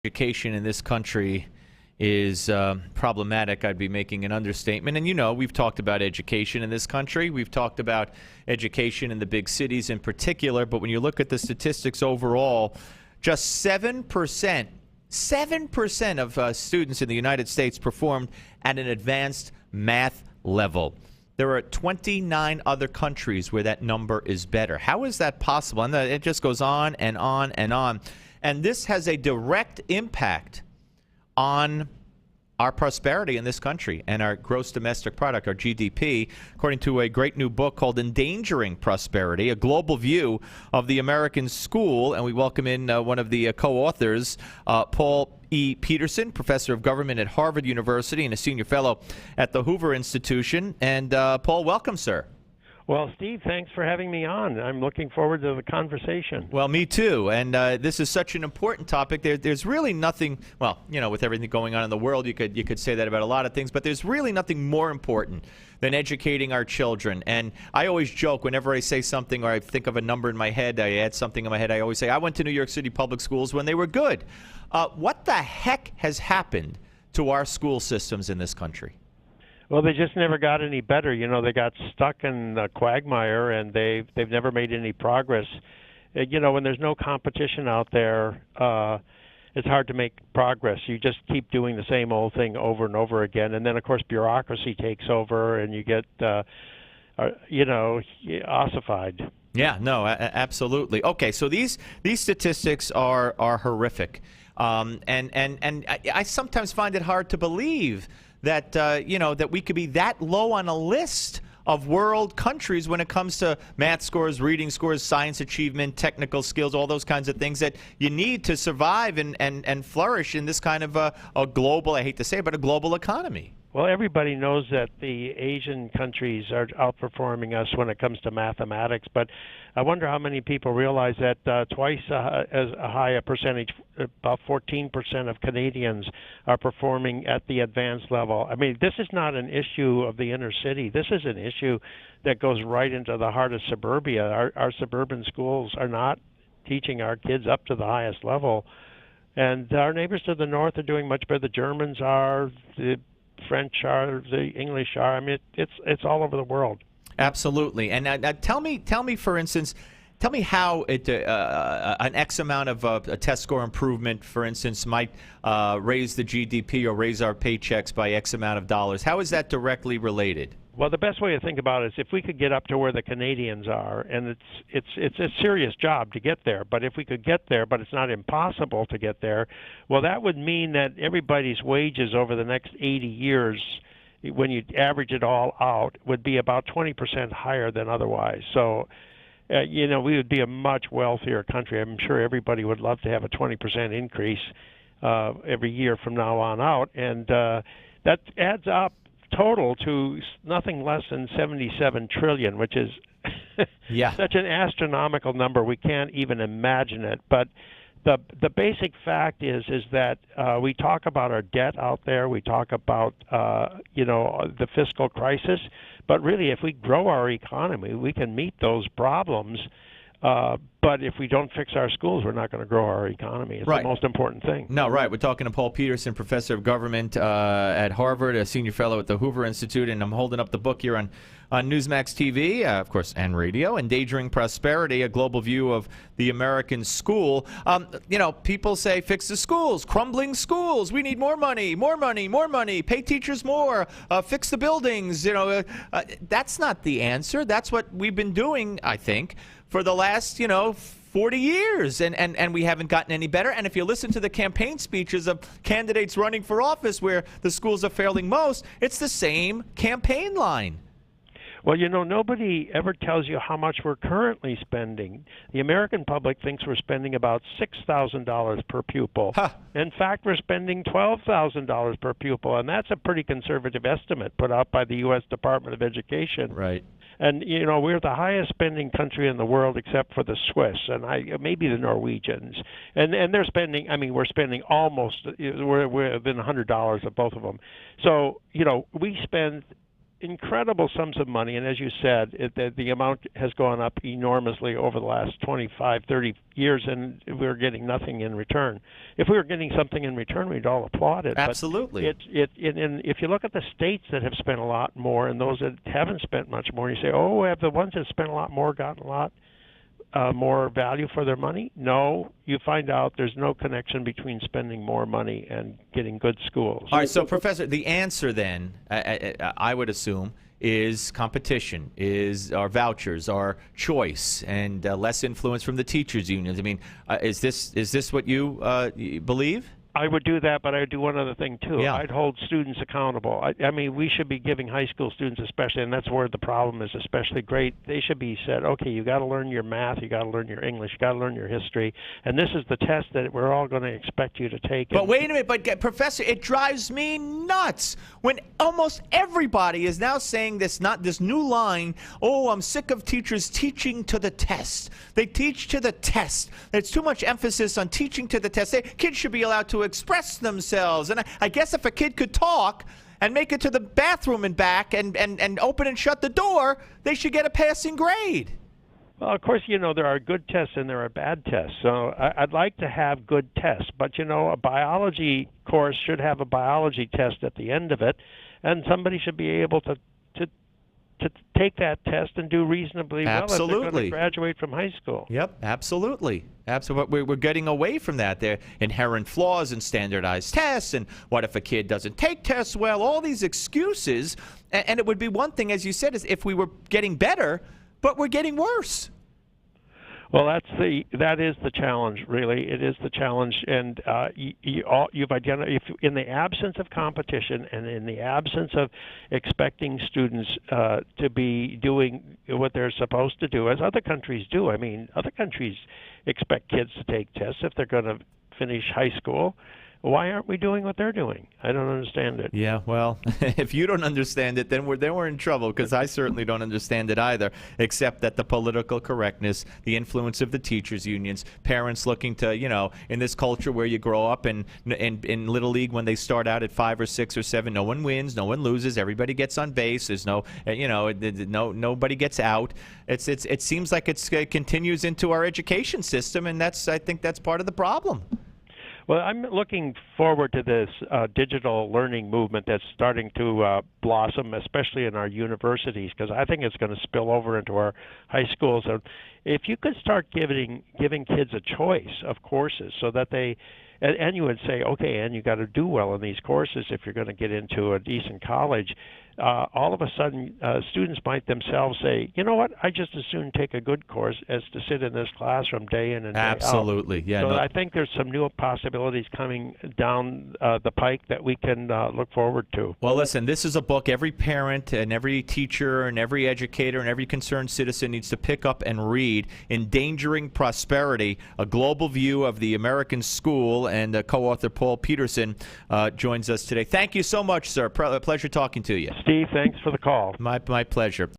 Education in this country is problematic, I'd be making an understatement. And we've talked about education in this country. We've talked about education in the big cities in particular. But when you look at the statistics overall, just 7% of students in the United States performed at an advanced math level. There are 29 other countries where that number is better. How is that possible? And it just goes on and on and on. And this has a direct impact on our prosperity in this country and our gross domestic product, our GDP, according to a great new book called Endangering Prosperity, a global view of the American school. And we welcome in one of the co-authors, Paul E. Peterson, professor of government at Harvard University and a senior fellow at the Hoover Institution. And Paul, welcome, sir. Well, Steve, thanks for having me on. I'm looking forward to the conversation. Well, me too. And this is such an important topic. There's really nothing, well, with everything going on in the world, you could say that about a lot of things, but there's really nothing more important than educating our children. And I always joke whenever I say something or I think of a number in my head, I add something in my head, I always say, I went to New York City public schools when they were good. What the heck has happened to our school systems in this country? Well, they just never got any better. They got stuck in the quagmire, and they've never made any progress. When there's no competition out there, it's hard to make progress. You just keep doing the same old thing over and over again, and then of course bureaucracy takes over, and you get ossified. Yeah, no, absolutely. Okay, so these statistics are horrific, and I sometimes find it hard to believe that that we could be that low on a list of world countries when it comes to math scores, reading scores, science achievement, technical skills, all those kinds of things that you need to survive and flourish in this kind of a global, I hate to say it, but a global economy. Well, everybody knows that the Asian countries are outperforming us when it comes to mathematics, but I wonder how many people realize that twice as high a percentage, about 14% of Canadians are performing at the advanced level. I mean, this is not an issue of the inner city. This is an issue that goes right into the heart of suburbia. Our suburban schools are not teaching our kids up to the highest level, and our neighbors to the north are doing much better. The Germans are, the French are, the English are. I mean, it's all over the world. Absolutely. And tell me, for instance, how an X amount of a test score improvement, for instance, might raise the GDP or raise our paychecks by X amount of dollars. How is that directly related? Well, the best way to think about it is if we could get up to where the Canadians are, and it's a serious job to get there, but if we could get there, but it's not impossible to get there, well, that would mean that everybody's wages over the next 80 years, when you average it all out, would be about 20% higher than otherwise. So, we would be a much wealthier country. I'm sure everybody would love to have a 20% increase every year from now on out, and that adds up total to nothing less than 77 trillion, which is such an astronomical number we can't even imagine it. But the basic fact is that we talk about our debt out there, we talk about the fiscal crisis, but really if we grow our economy, we can meet those problems. But if we don't fix our schools, we're not going to grow our economy. It's the most important thing. No, right. We're talking to Paul Peterson, professor of government at Harvard, a senior fellow at the Hoover Institute, and I'm holding up the book here on Newsmax TV, of course, and radio, Endangering Prosperity, a global view of the American school. People say, fix the schools, crumbling schools. We need more money, more money, more money, pay teachers more, fix the buildings. That's not the answer. That's what we've been doing, I think, for the last, 40 years, and we haven't gotten any better. And if you listen to the campaign speeches of candidates running for office where the schools are failing most, it's the same campaign line. Well, nobody ever tells you how much we're currently spending. The American public thinks we're spending about $6,000 per pupil. Huh. In fact, we're spending $12,000 per pupil, and that's a pretty conservative estimate put out by the U.S. Department of Education. Right. And, we're the highest spending country in the world except for the Swiss and maybe the Norwegians. And they're spending, we're spending almost, we're within $100 of both of them. So, we spend incredible sums of money, and as you said, the amount has gone up enormously over the last 25, 30 years, and we're getting nothing in return. If we were getting something in return, we'd all applaud it. Absolutely. But if you look at the states that have spent a lot more and those that haven't spent much more, you say, oh, have the ones that spent a lot more gotten a lot more value for their money? No, you find out there's no connection between spending more money and getting good schools. All right, so Professor, the answer then, I would assume, is competition, is our vouchers, our choice, and less influence from the teachers' unions. I mean, is this what you believe? I would do that, but I would do one other thing too. Yeah. I'd hold students accountable. I mean, we should be giving high school students especially, and that's where the problem is especially great. They should be said, okay, you got to learn your math, you got to learn your English, you got to learn your history, and this is the test that we're all going to expect you to take. But wait a minute, Professor, it drives me nuts when almost everybody is now saying this new line, oh, I'm sick of teachers teaching to the test. They teach to the test. There's too much emphasis on teaching to the test. Kids should be allowed to express themselves. And I guess if a kid could talk and make it to the bathroom and back and open and shut the door, they should get a passing grade. Well, of course, there are good tests and there are bad tests. So I'd like to have good tests. But, a biology course should have a biology test at the end of it, and somebody should be able to take that test and do reasonably well if they're going to graduate from high school. Yep, absolutely. Absolutely. We're getting away from that. There are inherent flaws in standardized tests, and what if a kid doesn't take tests well? All these excuses, and it would be one thing, as you said, is if we were getting better, but we're getting worse. Well, that is the challenge. Really, it is the challenge, and you've identified. If in the absence of competition and in the absence of expecting students to be doing what they're supposed to do, as other countries do. I mean, other countries expect kids to take tests if they're going to finish high school. Why aren't we doing what they're doing? I don't understand it. Yeah, well, if you don't understand it, then we're in trouble, because I certainly don't understand it either, except that the political correctness, the influence of the teachers' unions, parents looking to, in this culture where you grow up in Little League when they start out at 5 or 6 or 7, no one wins, no one loses, everybody gets on base, there's nobody gets out. It seems like it continues into our education system, and I think that's part of the problem. Well, I'm looking forward to this digital learning movement that's starting to blossom, especially in our universities, because I think it's going to spill over into our high schools. So if you could start giving kids a choice of courses so that and you would say, okay, and you got to do well in these courses if you're going to get into a decent college. All of a sudden, students might themselves say, you know what, I just as soon take a good course as to sit in this classroom day in and day out. Absolutely, yeah. So I think there's some new possibilities coming down the pike that we can look forward to. Well, listen, this is a book every parent and every teacher and every educator and every concerned citizen needs to pick up and read. Endangering Prosperity, a global view of the American school, and co-author Paul Peterson joins us today. Thank you so much, sir. Pleasure talking to you. Steve, thanks for the call. My pleasure.